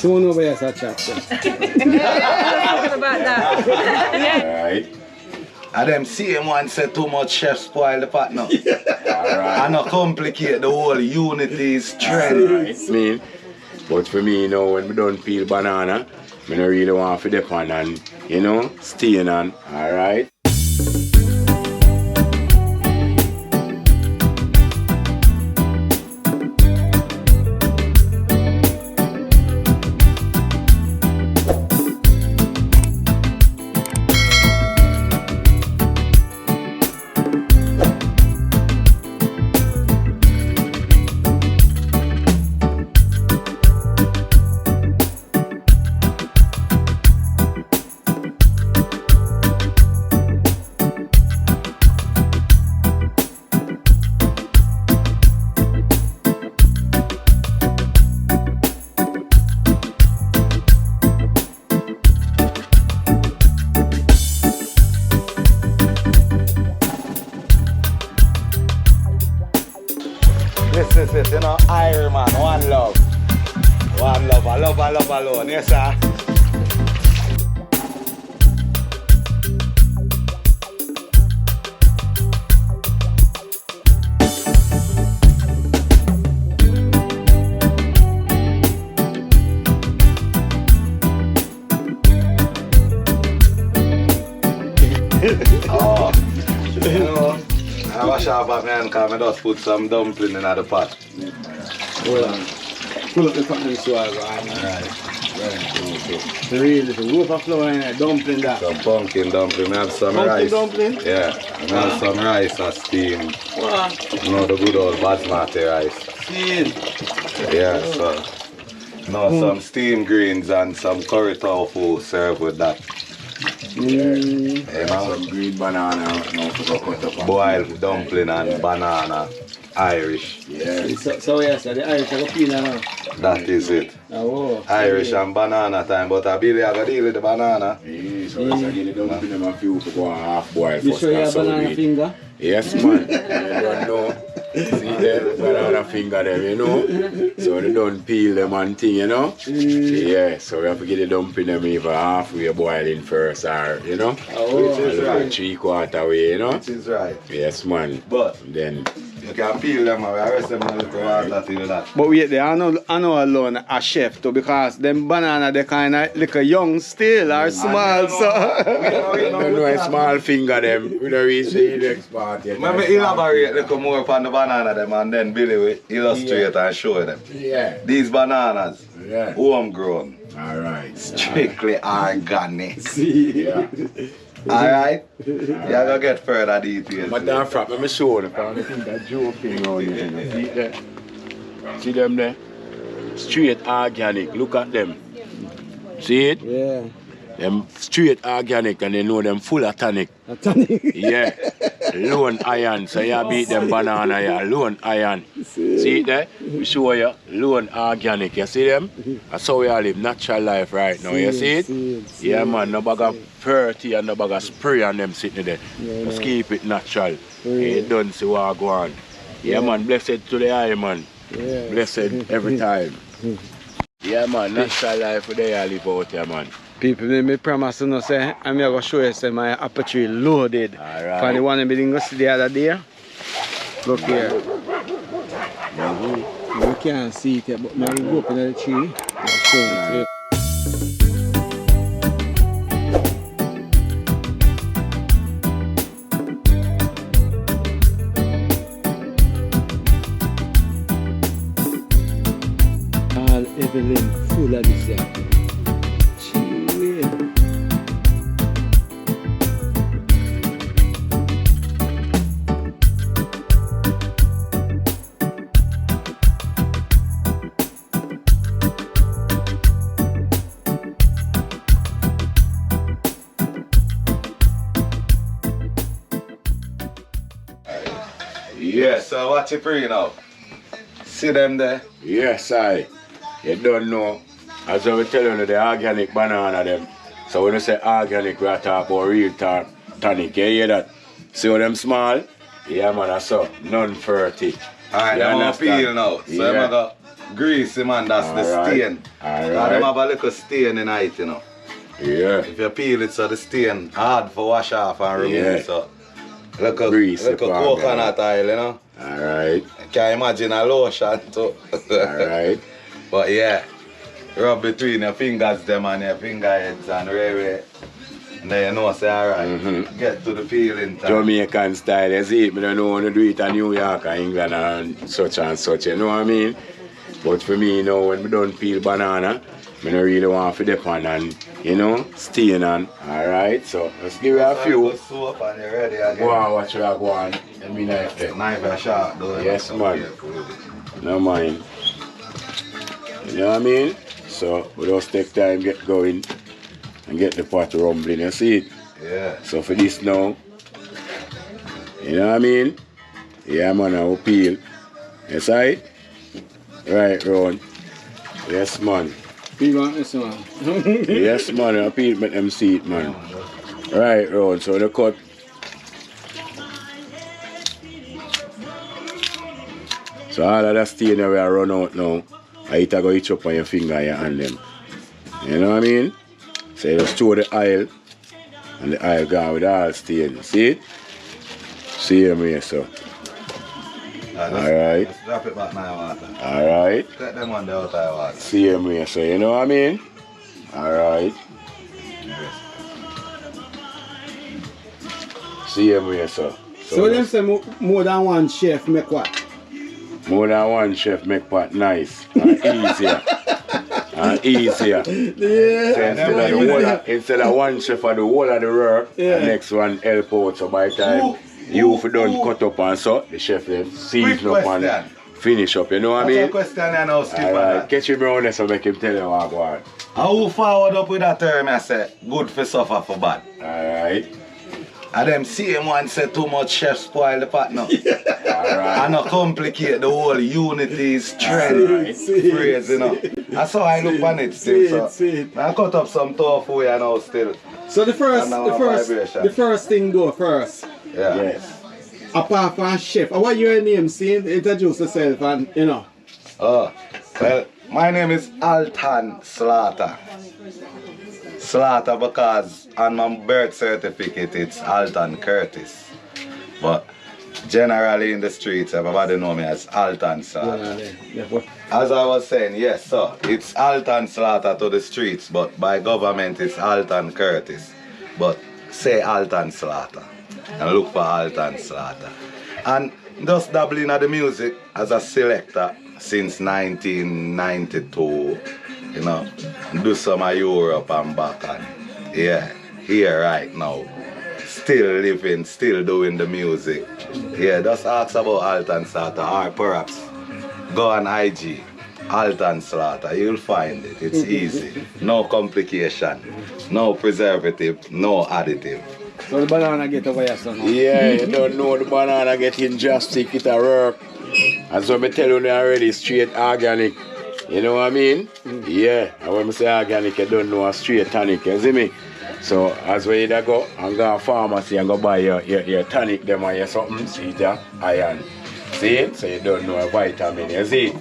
Soon over here, such a chapter. About that. Alright. And them same one said too much chef spoil the pot now. Alright. And not complicate the whole unity strength. Right. Me. But for me, you know, when we don't peel banana, I don't really want to dip on and, you know, stain on. Alright. This is it, you know, Iron Man, one love. One love, I love alone, yes sir. Oh, you know, I wash off my hand because I just put some dumpling in the pot. Hold on. Pull up the pot and swallow. Alright. The real little loaf of flour and a dumpling that. Some pumpkin dumpling, I have some rice. Dumpling? Yeah, I have some rice and steam. Wow. You know the good old basmati rice. See. Yeah, so now some steamed greens and some curry tofu served with that. Yeah, some green banana. No, boiled dumpling and banana, Irish. Yeah. So yes, the Irish are going now. That is it. Oh, Irish and banana time, but I Billy I got deal with the banana. Yeah, so I get it dumpling them a few to go half boil. You show your banana finger? Yes, man. You don't know. See the banana finger them, you know? So they don't peel them and thing, you know? Yeah, so we have to get the dumpling them even halfway boiling first, or, you know? Oh, which is right. 3/4 way, you know? Which is right. Yes, man. But then you can peel them and rest them in a little water to do that. But wait, I know alone a chef too, because them banana they kind of like a young still or small, so. We don't know a small finger them. We don't reach the next part yet. Let me elaborate a little more upon the banana them and then Billy will illustrate and show them. Yeah. These bananas, Yeah. homegrown, Alright. strictly organic. Yeah. Alright? You're going to get further details. But damn frap, let me show you. I think that joking on here. See there? See them there? Straight organic. Look at them. See it? Yeah. Them straight organic and they know them full of tonic. A tonic. Yeah. Lone iron. So you beat them banana here. Lone iron. See it there? We show you. Lone organic. You see them? That's how we all live natural life right now. You see it? Yeah man, no bag of perty and no bag of spray on them sitting there. Just keep it natural. You don't see what go on. Yeah man, blessed to the eye man. Yeah. Blessed every time. Yeah man, natural life they all live out here man. People, me promise you, say, I'm going to show you say, my apple tree loaded. Alright. For the one I didn't go see the other day. Look here. You can't see it yet, but now you go up in the tree. I'll show it to you. All everything full of this here. Yeah, so what you free now? See them there? Yes, I. You don't know. As I was telling you, the organic banana them. So when you say organic, we are talking about real tonic. You hear that? See how them small? Yeah, man, that's so. Non-ferty. Alright, I'm going to peel now. So I'm going to greasy, man. That's the stain. Alright. Them have a little stain in it, you know. Yeah. If you peel it, so the stain hard for wash off and remove. Yeah. So, little Greasy coconut oil, you know. Alright. You can imagine a lotion too. Alright. But yeah, rub between your fingers them and your finger heads and really. And then you know, say alright, get to the peeling time. Jamaican style, you see it, I don't know how to do it in New York or England and such, you know what I mean? But for me, you know, when we don't peel banana, I don't really want to dip on and, you know, stain on. Alright, so let's give it a few. Soap and you're ready again. Go on, watch where I go on. Let me knife it. Knife and sharp though. Yes, man. No mind. You know what I mean? So we just take time, get going, and get the pot rumbling, you see it? Yeah. So for this now, you know what I mean? Yeah, man, I will peel. Yes, right? Right, round. Yes, man. Peel on this one. Yes, man, I peel, make them see it, man. Right, round. So the cut. So all of that stain that we are run out now, I either go itch up on your finger and your hand them. You know what I mean? So you just throw the oil, and the oil gone with all stain. See it? See him here, so. Alright. Just drop it back now, water. Alright. Take them on the outside water. See him here, so you know what I mean? Alright. See him here, so. So them say more than one chef make what? More than one chef make pot nice and easier. And easier. Yeah. So instead of one chef for the whole of the work, the next one help out. So by the time you done cut up and so, the chef then season up and finish up. You know what I mean? That's a question I know, Skipper. Catch him around there so make him tell you what I want. How forward up with that term I say, good for suffer for bad. Alright. And them same one say too much chef spoil the pot now. Alright. And not complicate the whole unity, strength, phrase, you know. That's how I look on it still. So I cut up some tofu here now still. So the first thing go first. Yeah. Yes. Apart from chef, what your name? See, introduce yourself and you know. Oh, well, my name is Alton Slaughter. Slaughter because on my birth certificate it's Alton Curtis. But generally in the streets everybody know me as Alton Slaughter. As I was saying, yes sir, it's Alton Slaughter to the streets, but by government it's Alton Curtis. But say Alton Slaughter and look for Alton Slaughter. And just dabbling at the music as a selector since 1992. You know, do some of Europe and back and yeah, here right now. Still living, still doing the music. Yeah, just ask about Alton Slaughter or perhaps go on IG, Alton Slaughter, you'll find it. It's easy. No complication, no preservative, no additive. So the banana get over here, son. Yeah, you don't know the banana getting drastic, it a work. As what I tell you already, straight organic. You know what I mean? Yeah, and when I say organic, you don't know a straight tonic, you see me? So as we either go and go to pharmacy and go buy your tonic them or your something, see that iron. See it? So you don't know a vitamin, you see it?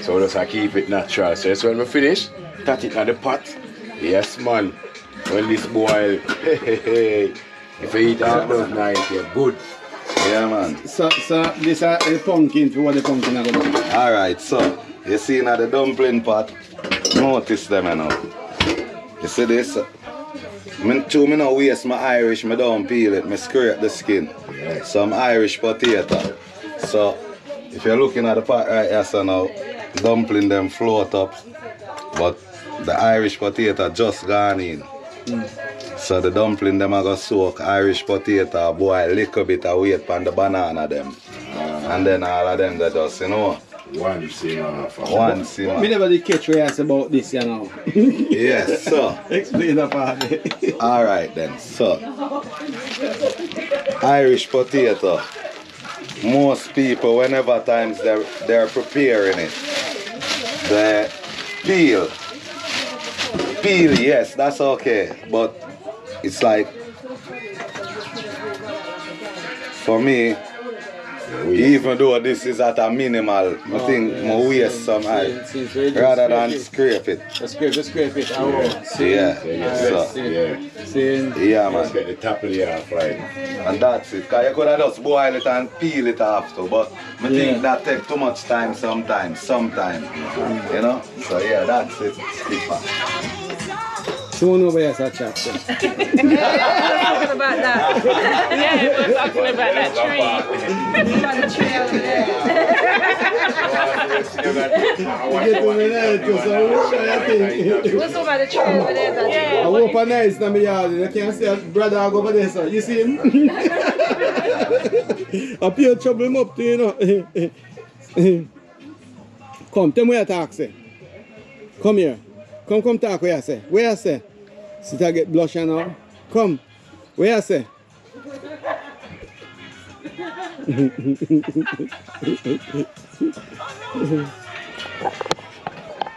So just keep it natural. So when we finish, tat it in the pot. Yes man. When this boil, if you eat all those nice, you're good. Yeah man. So this is the pumpkin for what the pumpkin are going to do. Alright, so you see now the dumpling pot, notice them you know. You see this? Me don't waste my Irish, I don't peel it, I scrape the skin. Some Irish potato. So if you're looking at the pot right here so now, dumpling them float up, but the Irish potato just gone in. So the dumpling them are going to soak Irish potato, boil a little bit of weight on the banana them. And then all of them they just, you know. One simmer. One simmer. Me never did catch what you ask about this, you know. Yes, so. Explain that part. Alright then, so. Irish potato. Most people, whenever times they're preparing it, they peel. Peel, yes, that's okay. But it's like, for me, Even though this is at a minimal, I think I waste some height rather than scrape it. Scrape it. Yeah, man. Just get the top of the half right. And that's it. Because you could have just boil it and peel it after. But I think that takes too much time sometimes. You know? So yeah, that's it. Soon over here, such a chat. Talking about that. Yeah, we're talking about that tree. About the tree over there. What's about the tree over there? I hope a nice in my yard. You can't see a brother over there, so you see him? I pure trouble him up to, you know. Come, tell me what you talk, say. Come here. Come talk where I say. Where I say? Sit I get blush now. Come. Where I say?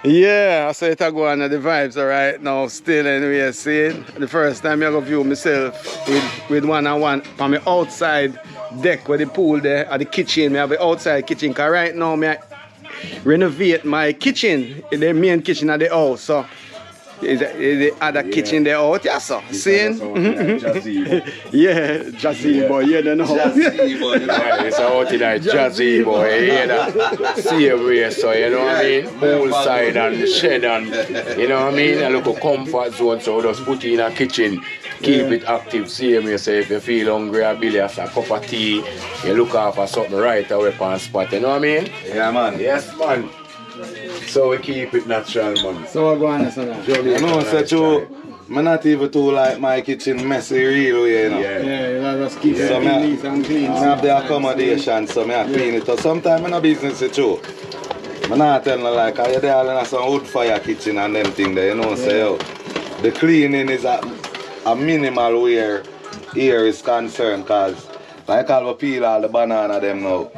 Yeah, I say it go on the vibes are right now still anyway, seeing the first time I go view myself with one-on-one on my outside deck where the pool there at the kitchen. I have the outside kitchen because right now I renovate my kitchen, the main kitchen of the house. So the other kitchen there out, yeah, so seeing? Yeah, jazzy boy, you don't know. Jazzy boy, it's out in a jazzy boy, you hear that? See a way, so you know what I mean? Poolside and shed and, you know what I mean? A little comfort zone, so just put it in a kitchen. Keep it active, same way, so if you feel hungry or Billy has a cup of tea, you look out for something right away on spot, you know what I mean? Yeah, man. Yes, man. So we keep it natural, man. So we're going to say you know, so too, I'm not even too like my kitchen messy real way, you know. Yeah, you just keep it So neat and clean. I have the accommodation, so I clean it up. Sometimes I'm in business too. I'm not telling you like, you're there in some wood fire kitchen and them things there, you know, so yo, the cleaning is a minimal where here is concerned, because like I'll peel all the banana them now.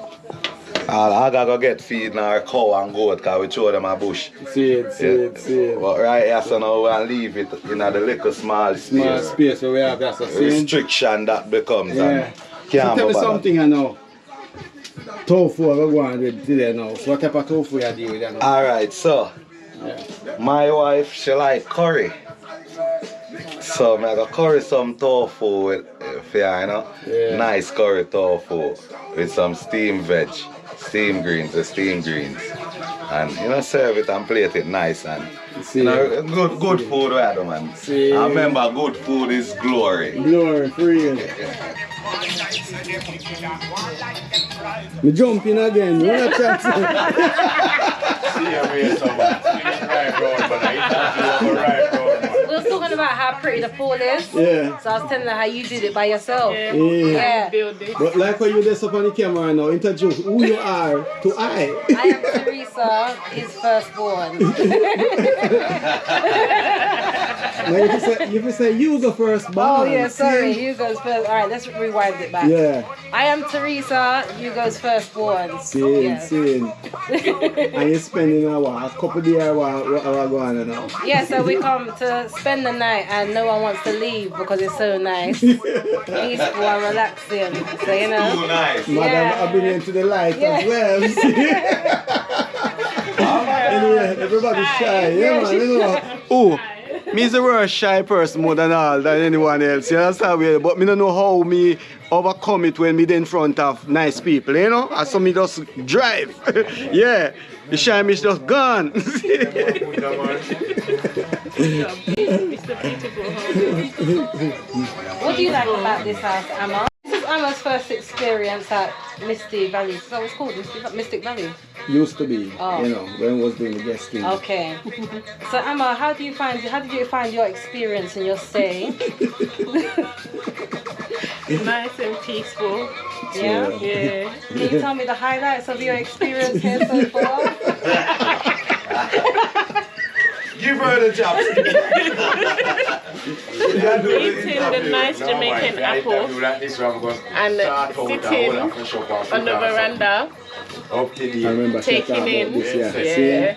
I gotta get feed now cow and goat because we throw them a bush. See it. But right here so now we'll leave it in the little small space where we have that's a restriction that becomes. Yeah. So tell me something I know. Tofu we're going with today now. So what type of tofu you do with that now? Alright, so my wife she like curry. So I'm gonna curry some tofu with you know. Yeah. Nice curry tofu with some steamed veg. Steamed greens. And you know, serve it and plate it nice and you know, good food we have, man. I remember good food is glory. Glory, free. Me jump in again, you wanna chat? See you here, someone. We were talking about how pretty the pool is. Yeah. So I was telling her how you did it by yourself. Yeah. But like when you just up on the camera now, introduce who you are to I. I am Teresa, his firstborn. Now if you say you go first, oh yeah, sorry, you goes first. Alright, let's rewind it back. Yeah. I am Teresa, you goes firstborn. Same. And you're spending a couple of days while going now. Yeah, so we come to spend the night and no one wants to leave because it's so nice. Peaceful and relaxing. So you know. Too nice. Madam, I've been into the light as well. Anyway, everybody's shy. Yeah, man, you know. Oh, me's the worst shy person more than anyone else. You understand? But me don't know how me overcome it when me in front of nice people, you know? And so me just drive. Yeah. The shy me's just gone. It's a beautiful home. What do you like about this house, Amma? This is Amma's first experience at Misty Valley. So it's called Mystic Valley? Used to be, you know, when I was doing the guesting. Okay. So Amma, how did you find your experience and your stay? Nice and peaceful. Yeah? Yeah. Can you tell me the highlights of your experience here so far? Give her the job. Eating the nice Jamaican apple and sitting on the veranda. I remember taking in this,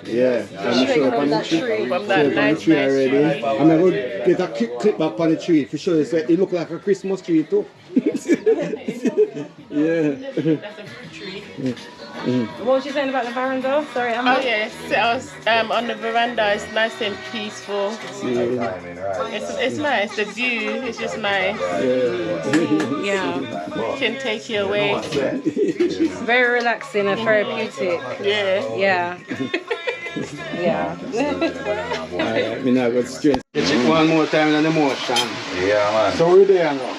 yeah. Straight from that tree. From that nice tree already. tree. I'm going to get a clip back on the tree for sure. It look like a Christmas tree too. Yeah. What was you saying about the veranda? Sorry, I'm Oh yes, I was on the veranda. It's nice and peaceful. It's nice. The view is just nice. Yeah. Can take you away. Very relaxing and therapeutic. Yeah. Yeah. Yeah. Alright, me now go straight. Check one more time and the motion. Yeah, man. So we're there now.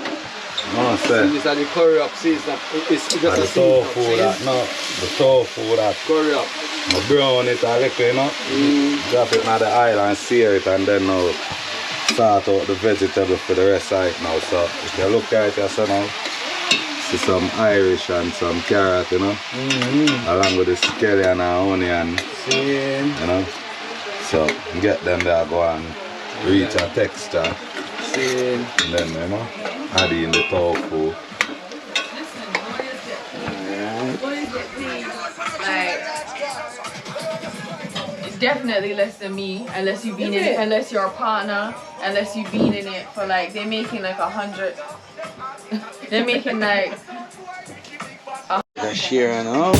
No, sir. This is the curry up season. It's just And a the tofu that, no. The tofu that. curry up. I brown it a little, you know. Drop it on the oil and sear it and then now sort out the vegetable for the rest of it now. So if you look at it, you see now, see some Irish and some carrot, you know. Along with the scallion and onion. You know. So get them there, go and reach a texture. And then, you know, add in the tofu. Like, it's definitely less than me, unless you've been in it, unless you're a partner, unless you've been in it for like, they're making like 100, they're making like The share now.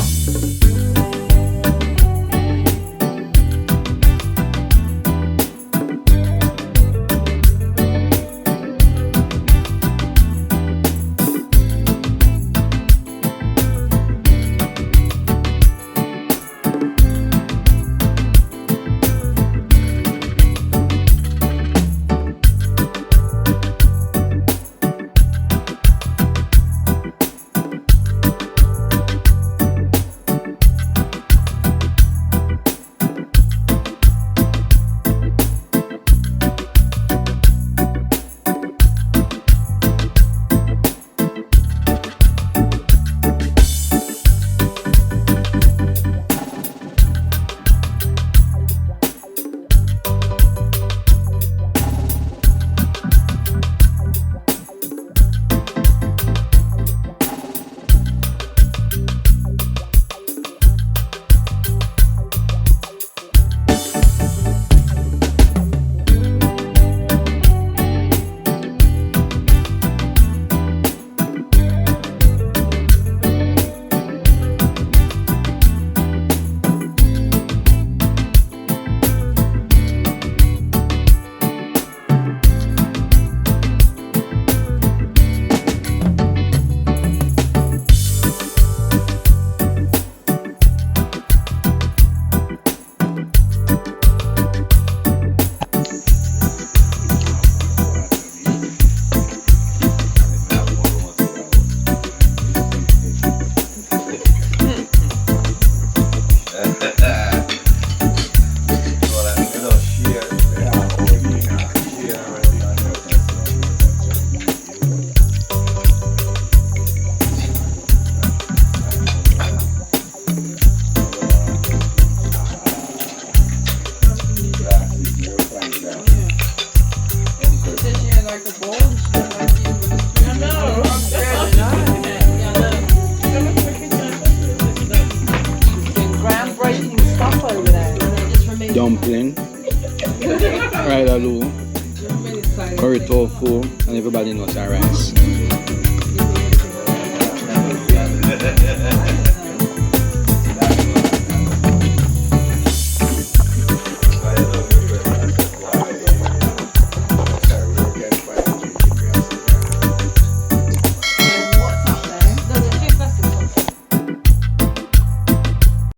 Dumpling, fried aloo, curry tofu, and everybody knows our rice.